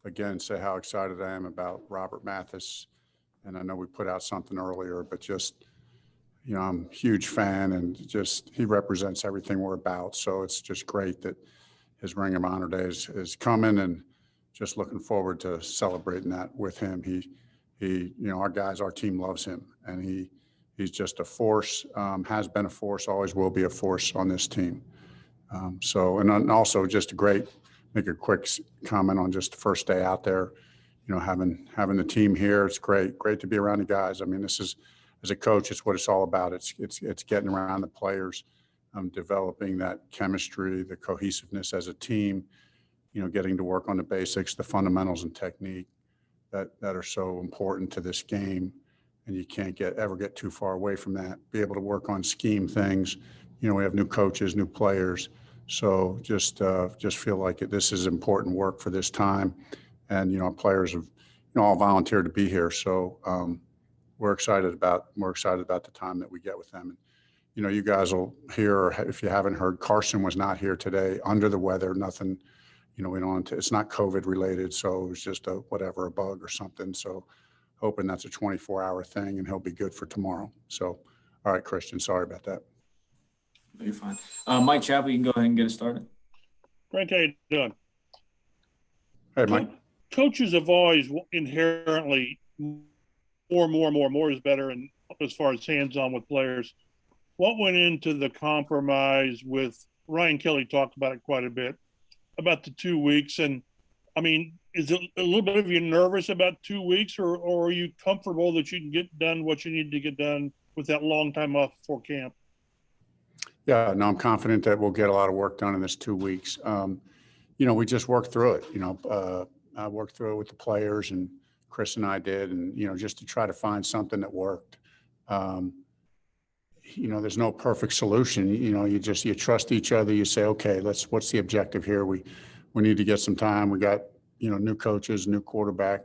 again, say how excited I am about Robert Mathis. And I know we put out something earlier, but just, I'm a huge fan, and just he represents everything we're about. So it's just great that his Ring of Honor Day is coming, and just looking forward to celebrating that with him. Our team loves him, and he's just a force, has been a force, always will be a force on this team. And also just make a quick comment on just the first day out there, having the team here. It's great to be around the guys. I mean, this is, as a coach, it's what it's all about. It's getting around the players, developing that chemistry, the cohesiveness as a team, getting to work on the basics, the fundamentals and technique that are so important to this game. And you can't ever get too far away from that. Be able to work on scheme things. We have new coaches, new players. So just feel like this is important work for this time. And, our players have, all volunteered to be here. So we're excited about the time that we get with them. And, you guys will hear, if you haven't heard, Carson was not here today, under the weather, nothing, it's not COVID related. So it was just a bug or something. So hoping that's a 24-hour thing, and he'll be good for tomorrow. So, all right, Christian, sorry about that. You're fine. Mike Chappell, you can go ahead and get it started. Frank, how you doing? Hey, Mike. Coaches have always inherently more is better, and as far as hands-on with players. What went into the compromise with Ryan Kelly? Talked about it quite a bit, about the 2 weeks. And, I mean, is it a little bit of you nervous about 2 weeks, or are you comfortable that you can get done what you need to get done with that long time off before camp? Yeah, no, I'm confident that we'll get a lot of work done in this 2 weeks. We just worked through it. I worked through it with the players, and Chris and I did, and, just to try to find something that worked. There's no perfect solution. You trust each other. You say, okay, what's the objective here? We need to get some time. We got, new coaches, new quarterback.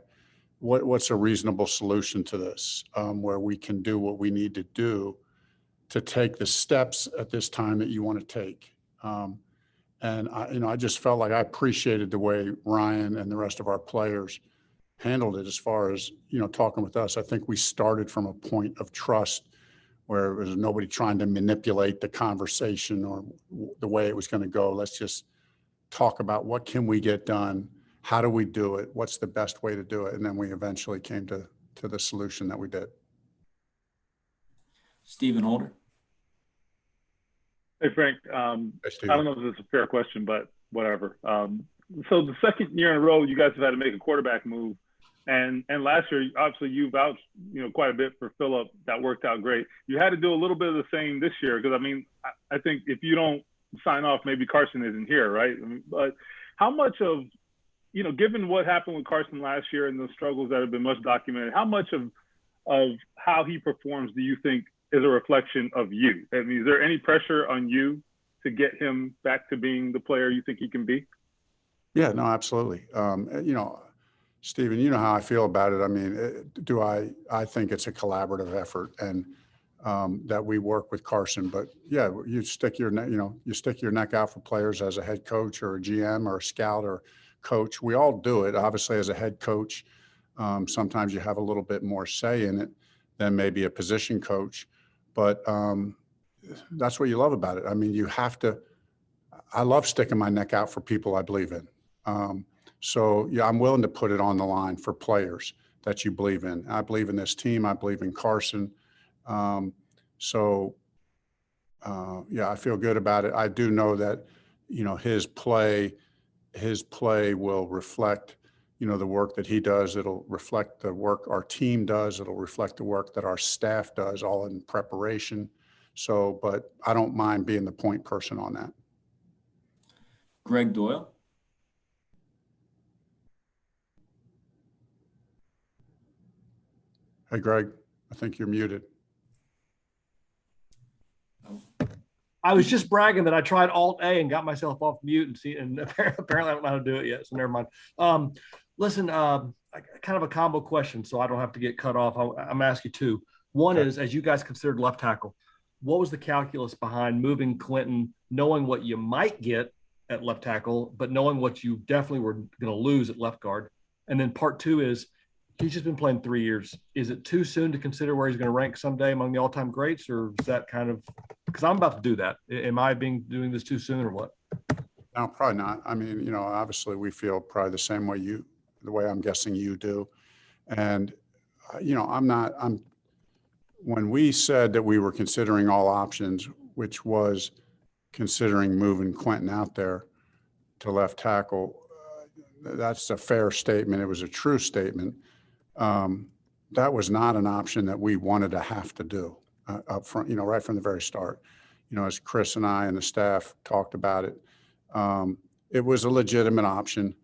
What's a reasonable solution to this, where we can do what we need to do to take the steps at this time that you want to take. And I just felt like I appreciated the way Ryan and the rest of our players handled it as far as, talking with us. I think we started from a point of trust where it was nobody trying to manipulate the conversation or the way it was going to go. Let's just talk about what can we get done? How do we do it? What's the best way to do it? And then we eventually came to the solution that we did. Stephen Holder. Hey, Frank. I don't know if this is a fair question, but whatever. So the second year in a row, you guys have had to make a quarterback move. And last year, obviously, you vouched, quite a bit for Phillip. That worked out great. You had to do a little bit of the same this year because, I think if you don't sign off, maybe Carson isn't here, right? But how much of, given what happened with Carson last year and the struggles that have been much documented, how much of how he performs do you think is a reflection of you? I mean, is there any pressure on you to get him back to being the player you think he can be? Yeah, no, absolutely. Stephen, you know how I feel about it. I mean, I think it's a collaborative effort, and that we work with Carson. But yeah, you stick your neck out for players as a head coach or a GM or a scout or coach. We all do it. Obviously, as a head coach, sometimes you have a little bit more say in it than maybe a position coach. But that's what you love about it. I mean, I love sticking my neck out for people I believe in. So yeah, I'm willing to put it on the line for players that you believe in. I believe in this team. I believe in Carson. Yeah, I feel good about it. I do know that, his play will reflect, the work that he does. It'll reflect the work our team does. It'll reflect the work that our staff does, all in preparation. So, but I don't mind being the point person on that. Greg Doyle. Hey, Greg, I think you're muted. I was just bragging that I tried Alt-A and got myself off mute and apparently I don't know how to do it yet, so never mind. Listen, kind of a combo question, so I don't have to get cut off. I'm going to ask you two. One is, as you guys considered left tackle, what was the calculus behind moving Quenton, knowing what you might get at left tackle, but knowing what you definitely were going to lose at left guard? And then part two is he's just been playing 3 years. Is it too soon to consider where he's going to rank someday among the all-time greats, or is that kind of because I'm about to do that? Am I doing this too soon or what? No, probably not. I mean, you know, obviously we feel probably the same way the way I'm guessing you do. And, you know, when we said that we were considering all options, which was considering moving Quenton out there to left tackle, that's a fair statement. It was a true statement. That was not an option that we wanted to have to do up front, you know, right from the very start. You know, as Chris and I and the staff talked about it, it was a legitimate option,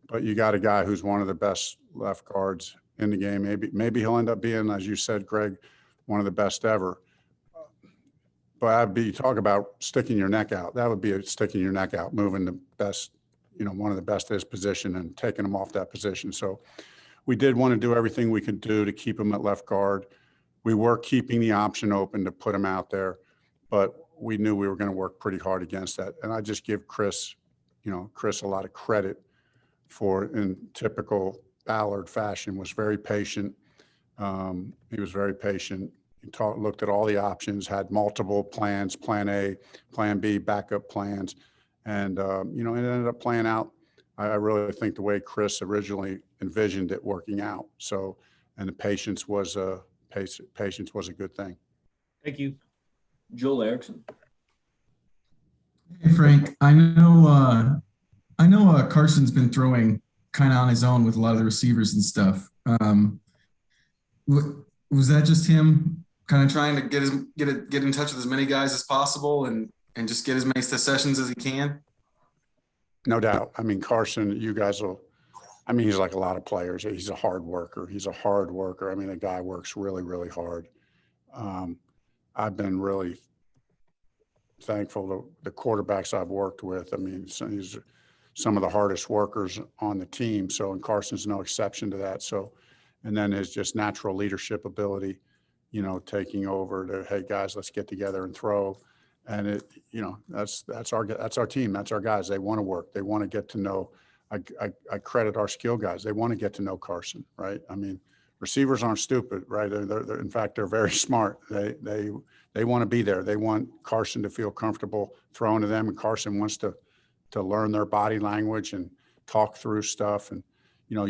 but you got a guy who's one of the best left guards in the game. Maybe he'll end up being, as you said, Greg, one of the best ever. But you talk about sticking your neck out. That would be sticking your neck out, moving the best, you know, one of the best at his position and taking him off that position. So we did want to do everything we could do to keep him at left guard. We were keeping the option open to put him out there, but we knew we were going to work pretty hard against that. And I just give Chris a lot of credit for, in typical Ballard fashion, was very patient. He was very patient. He looked at all the options, had multiple plans, plan A, plan B, backup plans. And, you know, it ended up playing out. I really think the way Chris originally envisioned it working out. So, and the patience was a good thing. Thank you. Joel Erickson. Hey Frank, I know Carson's been throwing kind of on his own with a lot of the receivers and stuff. Was that just him kind of trying to get in touch with as many guys as possible and just get as many sessions as he can? No doubt. I mean, Carson, you guys will. I mean, he's like a lot of players. He's a hard worker. I mean, the guy works really, really hard. I've been really thankful to the quarterbacks I've worked with. I mean, he's some of the hardest workers on the team. So, and Carson's no exception to that. So, and then his just natural leadership ability, you know, taking over to, hey guys, let's get together and throw. And it, you know, that's our team. That's our guys. They want to work. They want to get to know. I credit our skill guys. They want to get to know Carson, right? I mean, receivers aren't stupid, right? They're in fact, they're very smart. They want to be there. They want Carson to feel comfortable throwing to them, and Carson wants to learn their body language and talk through stuff. And you know,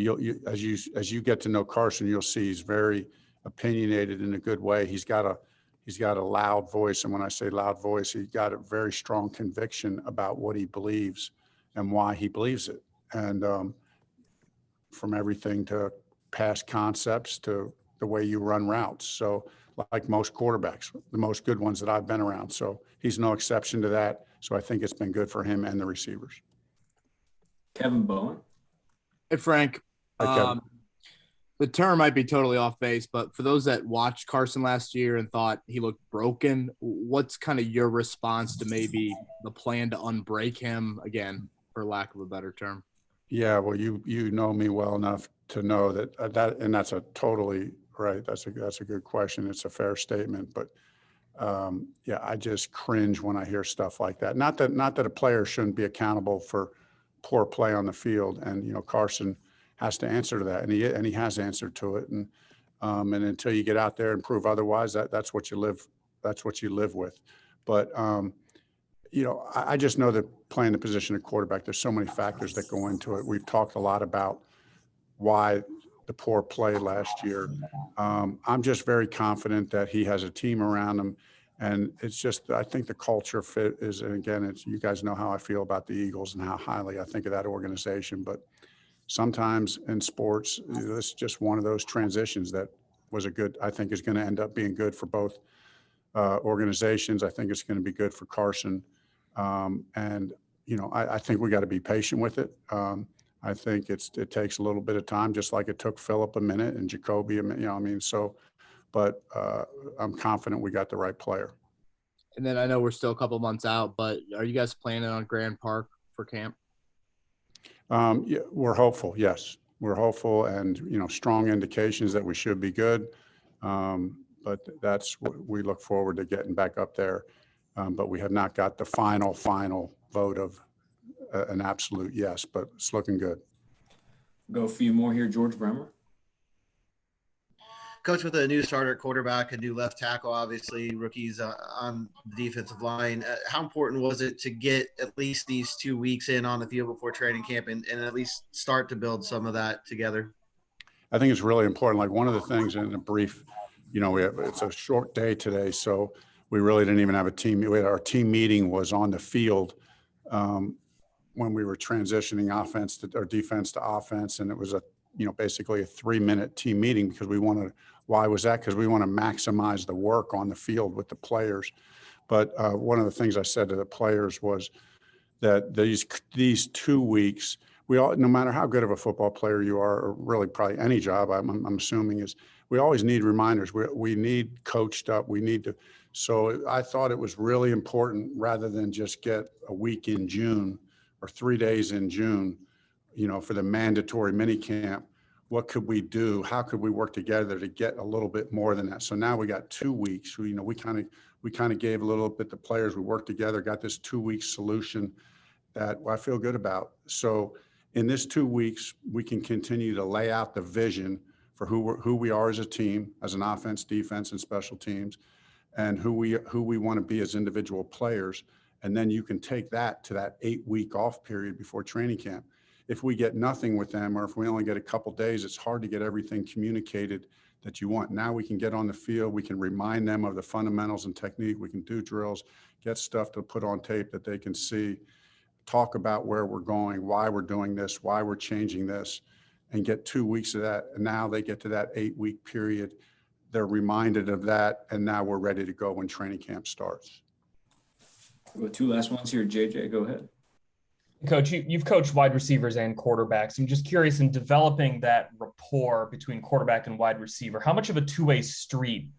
as you get to know Carson, you'll see he's very opinionated in a good way. He's got a loud voice, and when I say loud voice, he's got a very strong conviction about what he believes and why he believes it. And from everything to past concepts to the way you run routes. So like most quarterbacks, the most good ones that I've been around. So he's no exception to that. So I think it's been good for him and the receivers. Kevin Bowen. Hey, Frank. The term might be totally off base, but for those that watched Carson last year and thought he looked broken, what's kind of your response to maybe the plan to unbreak him, again, for lack of a better term? Yeah, well, you know me well enough to know that and that's a totally right. That's a good question. It's a fair statement, but yeah, I just cringe when I hear stuff like that. Not that a player shouldn't be accountable for poor play on the field, and you know, Carson has to answer to that, and he has answered to it, and until you get out there and prove otherwise, that's what you live with. But you know, I just know that playing the position of quarterback, there's so many factors that go into it. We've talked a lot about why the poor play last year. I'm just very confident that he has a team around him, and it's just, I think the culture fit is, and again, it's, you guys know how I feel about the Eagles and how highly I think of that organization, but sometimes in sports, this is just one of those transitions that was I think is going to end up being good for both organizations. I think it's going to be good for Carson. And, you know, I think we got to be patient with it. I think it takes a little bit of time, just like it took Phillip a minute and Jacoby a minute, you know, I mean, so, but I'm confident we got the right player. And then I know we're still a couple months out, but are you guys planning on Grand Park for camp? Yeah, we're hopeful. Yes, we're hopeful, and, you know, strong indications that we should be good. But that's what we look forward to, getting back up there. But we have not got the final vote of an absolute yes, but it's looking good. Go a few more here. George Bremer. Coach, with a new starter quarterback, a new left tackle, obviously rookies on the defensive line, how important was it to get at least these 2 weeks in on the field before training camp and at least start to build some of that together? I think it's really important. Like one of the things in the brief, it's a short day today, so we really didn't even have a team. Our team meeting was on the field when we were transitioning offense to or defense to offense, and it was basically a 3-minute team meeting because why was that? Because we want to maximize the work on the field with the players. But one of the things I said to the players was that these 2 weeks, no matter how good of a football player you are, or really probably any job, I'm assuming, is we always need reminders. We need coached up. So I thought it was really important, rather than just get a week in June or 3 days in June, for the mandatory mini camp. What could we do? How could we work together to get a little bit more than that? So now we got 2 weeks. We kind of gave a little bit to players. We worked together, got this 2-week solution that I feel good about. So in this 2 weeks, we can continue to lay out the vision for who we are as a team, as an offense, defense, and special teams, and who we want to be as individual players. And then you can take that to that 8-week off period before training camp. If we get nothing with them, or if we only get a couple days, it's hard to get everything communicated that you want. Now we can get on the field. We can remind them of the fundamentals and technique. We can do drills, get stuff to put on tape that they can see, talk about where we're going, why we're doing this, why we're changing this, and get 2 weeks of that. And now they get to that 8-week period. They're reminded of that, and now we're ready to go when training camp starts. We'll go 2 last ones here. JJ, go ahead. Coach, you've coached wide receivers and quarterbacks. I'm just curious, in developing that rapport between quarterback and wide receiver, how much of a two-way street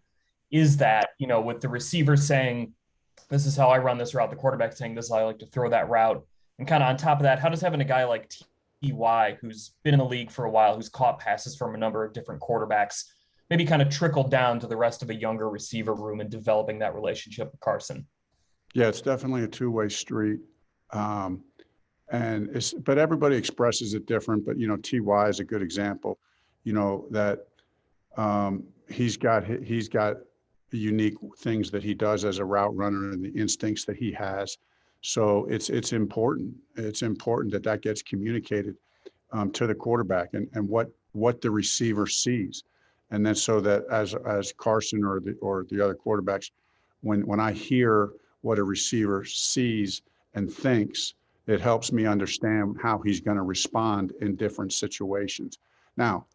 is that, with the receiver saying, this is how I run this route, the quarterback saying, this is how I like to throw that route. And kind of on top of that, how does having a guy like T.Y., who's been in the league for a while, who's caught passes from a number of different quarterbacks, maybe kind of trickle down to the rest of a younger receiver room and developing that relationship with Carson? Yeah, it's definitely a two-way street. But everybody expresses it different. But, T.Y. is a good example, that he's got unique things that he does as a route runner and the instincts that he has. So it's important. It's important that gets communicated to the quarterback and what the receiver sees. And then so that as Carson or the other quarterbacks, when I hear what a receiver sees and thinks, it helps me understand how he's going to respond in different situations. Now,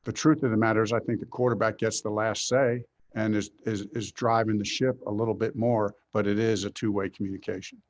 the truth of the matter is I think the quarterback gets the last say and is driving the ship a little bit more, but it is a two-way communication.